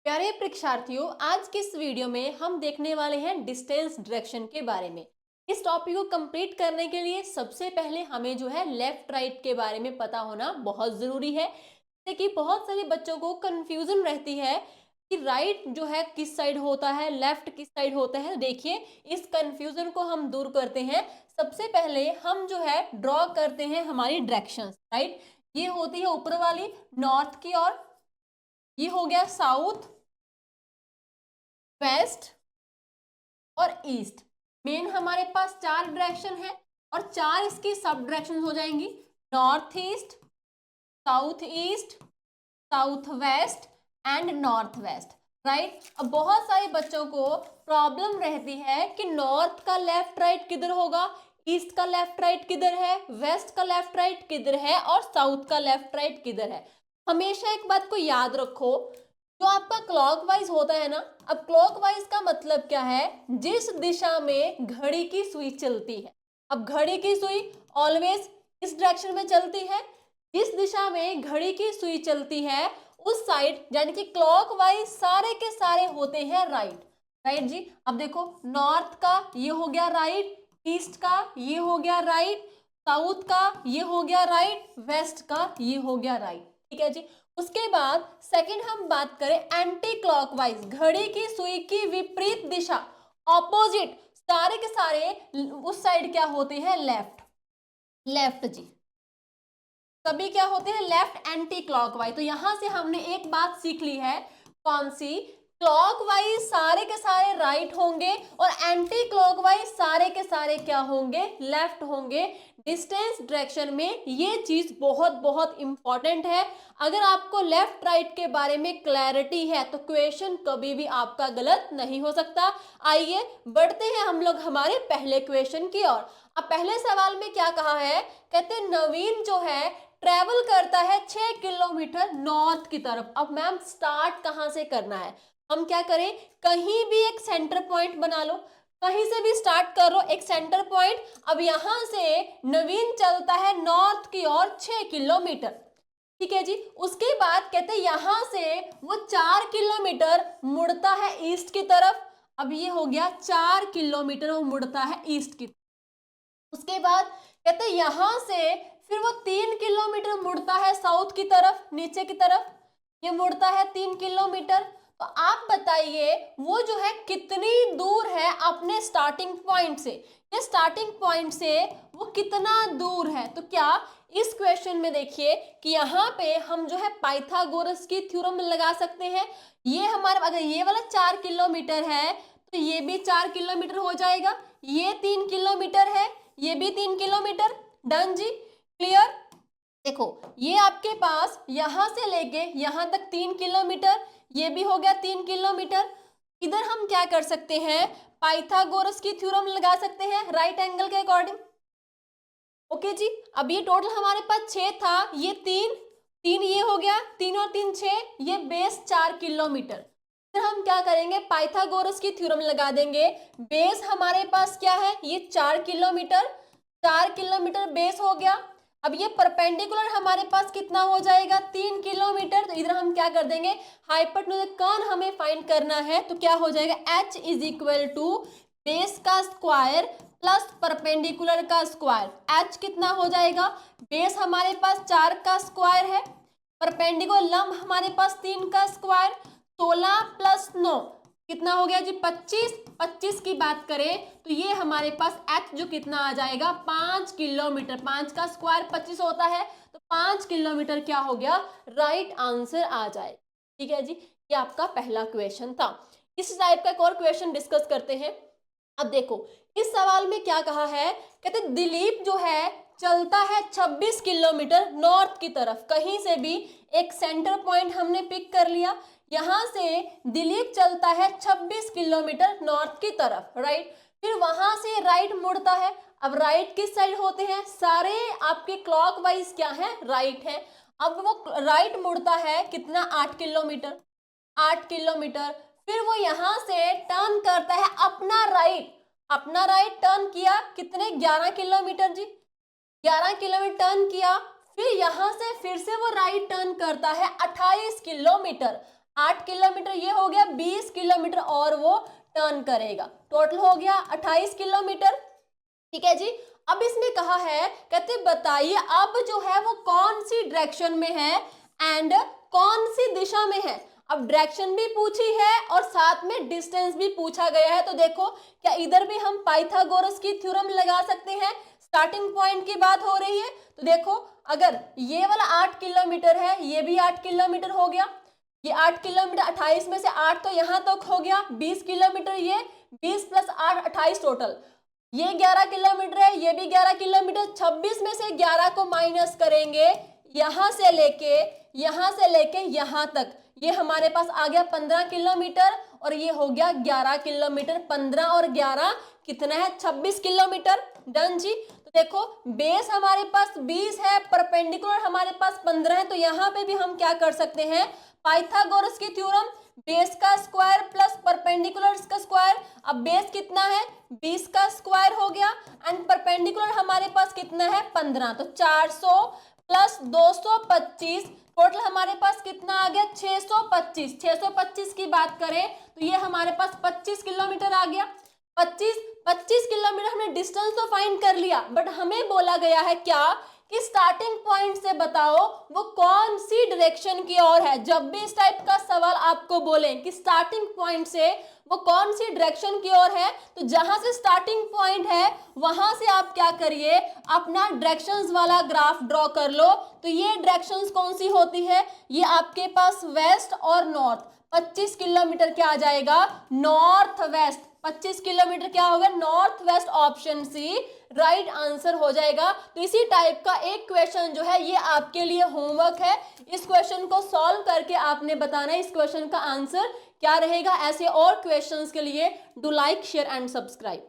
प्यारे परीक्षार्थियों, आज के इस वीडियो में हम देखने वाले हैं डिस्टेंस डायरेक्शन के बारे में। इस टॉपिक को कंप्लीट करने के लिए सबसे पहले हमें जो है लेफ्ट राइट के बारे में पता होना बहुत ज़रूरी है। जैसे कि बहुत सारे बच्चों को कंफ्यूजन रहती है कि राइट जो है किस साइड होता है, लेफ्ट किस साइड होता है। देखिए, इस कंफ्यूजन को हम दूर करते हैं। सबसे पहले हम जो है ड्रॉ करते हैं हमारी डायरेक्शंस। राइट, ये होती है ऊपर वाली नॉर्थ की ओर, ये हो गया साउथ, वेस्ट और ईस्ट। मेन हमारे पास चार डायरेक्शन है और चार इसकी सब डायरेक्शन हो जाएंगी, north east, south east, south west and north west. Right, अब बहुत सारे बच्चों को प्रॉब्लम रहती है कि नॉर्थ का लेफ्ट राइट किधर होगा, ईस्ट का लेफ्ट राइट किधर है, वेस्ट का लेफ्ट राइट किधर है और साउथ का लेफ्ट राइट किधर है। हमेशा एक बात को याद रखो, जो आपका क्लॉकवाइज होता है ना, अब क्लॉकवाइज का मतलब क्या है, जिस दिशा में घड़ी की सुई चलती है। अब घड़ी की सुई ऑलवेज इस डायरेक्शन में चलती है। जिस दिशा में घड़ी की सुई चलती है उस साइड यानी कि क्लॉकवाइज सारे के सारे होते हैं राइट। राइट जी, अब देखो, नॉर्थ का ये हो गया राइट, ईस्ट का ये हो गया राइट, साउथ का ये हो गया राइट, वेस्ट का ये हो गया राइट। ठीक है जी। उसके बाद सेकंड हम बात करें एंटी क्लॉकवाइज, घड़ी की सुई की विपरीत दिशा, ऑपोजिट, सारे के सारे उस साइड क्या होते हैं, लेफ्ट। लेफ्ट जी, सभी क्या होते हैं, लेफ्ट एंटी क्लॉकवाइज। तो यहां से हमने एक बात सीख ली है, कौन सी, क्लॉकवाइज सारे के सारे राइट होंगे और एंटी क्लॉकवाइज सारे के सारे क्या होंगे, लेफ्ट होंगे। डिस्टेंस डायरेक्शन में ये चीज बहुत बहुत इंपॉर्टेंट है। अगर आपको लेफ्ट राइट के बारे में क्लैरिटी है तो क्वेश्चन कभी भी आपका गलत नहीं हो सकता। आइए बढ़ते हैं हम लोग हमारे पहले क्वेश्चन की ओर। अब पहले सवाल में क्या कहा है, कहते नवीन जो है ट्रेवल करता है 6 किलोमीटर नॉर्थ की तरफ। अब मैम स्टार्ट कहां से करना है, हम क्या करें, कहीं भी एक सेंटर पॉइंट बना लो, कहीं से भी स्टार्ट कर लो एक सेंटर पॉइंट। अब यहां से नवीन चलता है नॉर्थ की ओर 6 किलोमीटर। ठीक है जी। उसके बाद कहते हैं यहां से वो 4 किलोमीटर मुड़ता है ईस्ट की तरफ। अब ये हो गया 4 किलोमीटर वो मुड़ता है ईस्ट की। उसके बाद कहते हैं यहां से फिर वो 3 किलोमीटर मुड़ता है साउथ की तरफ, नीचे की तरफ, ये मुड़ता है 3 किलोमीटर। तो आप बताइए वो जो है कितनी दूर है अपने स्टार्टिंग पॉइंट से, ये स्टार्टिंग पॉइंट से वो कितना दूर है। तो क्या इस क्वेश्चन में देखिए कि यहाँ पे हम जो है पाइथागोरस की थ्योरम लगा सकते हैं। ये हमारे, अगर ये वाला 4 किलोमीटर है तो ये भी 4 किलोमीटर हो जाएगा, ये 3 किलोमीटर है, ये भी 3 किलोमीटर। डन जी, क्लियर। देखो, ये आपके पास यहां से लेके यहां तक 3 किलोमीटर, ये भी हो गया 3 किलोमीटर। इधर हम क्या कर सकते हैं, पाइथागोरस की थ्योरम लगा सकते हैं राइट एंगल के अकॉर्डिंग। ओके जी। अब ये टोटल हमारे पास 6 था, ये 3, 3 ये हो गया, 3 और 3 6, ये बेस 4 किलोमीटर। फिर हम क्या करेंगे, पाइथागोरस की थ्योरम लगा देंगे। बेस हमारे पास क्या है, ये 4 किलोमीटर, 4 किलोमीटर बेस हो गया। अब ये परपेंडिकुलर हमारे पास कितना हो जाएगा, 3 किलोमीटर। तो इधर हम क्या कर देंगे, हाइपोटेन्यूज कॉन हमें फाइंड करना है, तो क्या हो जाएगा, h is equal to base का स्क्वायर प्लस परपेंडिकुलर का स्क्वायर। h कितना हो जाएगा, बेस हमारे पास 4 का स्क्वायर है, परपेंडिकुलर लंब हमारे पास 3 का स्क्वायर, 16 प्लस 9 कितना हो गया जी, 25। 25 की बात करें तो ये हमारे पास h जो कितना आ जाएगा, 5 किलोमीटर। 5 का स्क्वायर 25 होता है, तो 5 किलोमीटर क्या हो गया, राइट आंसर आ जाए। ठीक है जी, ये आपका पहला क्वेश्चन था। इस टाइप का एक और क्वेश्चन डिस्कस करते हैं। अब देखो, इस सवाल में क्या कहा है, कहते दिलीप जो है चलता है 26 किलोमीटर नॉर्थ की तरफ। कहीं से भी एक सेंटर पॉइंट हमने पिक कर लिया, यहां से दिलीप चलता है 26 किलोमीटर नॉर्थ की तरफ। राइट, फिर वहां से राइट मुड़ता है। अब राइट किस साइड होते हैं, सारे आपके क्लॉकवाइज क्या है, राइट है। अब वो राइट मुड़ता है कितना, 8 किलोमीटर, 8 किलोमीटर। फिर वो यहां से टर्न करता है अपना राइट, अपना राइट टर्न किया कितने, 11 किलोमीटर जी, 11 किलोमीटर टर्न किया। फिर यहां से फिर से वो राइट टर्न करता है 28 किलोमीटर, 8 किलोमीटर ये हो गया, 20 किलोमीटर और वो टर्न करेगा, टोटल हो गया 28 किलोमीटर। ठीक है जी। अब इसने कहा है, कहते बताइए अब जो है वो कौन सी डायरेक्शन में है एंड कौन सी दिशा में है। अब डायरेक्शन भी पूछी है और साथ में डिस्टेंस भी पूछा गया है। तो देखो क्या इधर भी हम पाइथागोरस की थ्योरम लगा सकते हैं। स्टार्टिंग पॉइंट की बात हो रही है, तो देखो अगर ये वाला 8 किलोमीटर है, ये भी 8 किलोमीटर हो गया, ये 8 किलोमीटर 28 में से 8 तो यहां तक हो गया, 20 किलोमीटर, ये 20 प्लस 8 28 टोटल, ये 11 किलोमीटर है, ये भी 11 किलोमीटर, 26 में से 11 को माइनस करेंगे, यहां से लेके यहां तक, ये हमारे पास आ गया 15 किलोमीटर और ये हो गया 11 किलोमीटर। 15 और 11 कितना है, 26 किलोमीटर। डन जी। तो देखो बेस हमारे पास 20 है, परपेंडिकुलर हमारे पास 15 है, तो यहां पे भी हम क्या कर सकते हैं, पाइथागोरस की थ्योरम, बेस का स्क्वायर प्लस परपेंडिकुलर का स्क्वायर। अब बेस कितना है, 20 का स्क्वायर हो गया एंड परपेंडिकुलर हमारे पास कितना है, 15, तो 400 प्लस 225, टोटल हमारे पास कितना आ गया, 625। 625 की बात करें तो ये हमारे पास 25 किलोमीटर आ गया। 25 किलोमीटर हमने डिस्टेंस तो फाइंड कर लिया, बट हमें बोला गया है क्या कि स्टार्टिंग पॉइंट से बताओ वो कौन सी डायरेक्शन की ओर है। जब भी इस टाइप का सवाल आपको बोले कि स्टार्टिंग पॉइंट से वो कौन सी डायरेक्शन की ओर है, तो जहां से स्टार्टिंग पॉइंट है वहां से आप क्या करिए, अपना डायरेक्शंस वाला ग्राफ ड्रॉ कर लो। तो ये डायरेक्शंस कौन सी होती है, ये आपके पास वेस्ट और नॉर्थ। 25 किलोमीटर क्या आ जाएगा, नॉर्थ वेस्ट। 25 किलोमीटर क्या होगा, north west, option C right answer हो जाएगा। तो इसी टाइप का एक क्वेश्चन जो है ये आपके लिए होमवर्क है, इस क्वेश्चन को सॉल्व करके आपने बताना है इस क्वेश्चन का आंसर क्या रहेगा। ऐसे और क्वेश्चंस के लिए do like share and subscribe.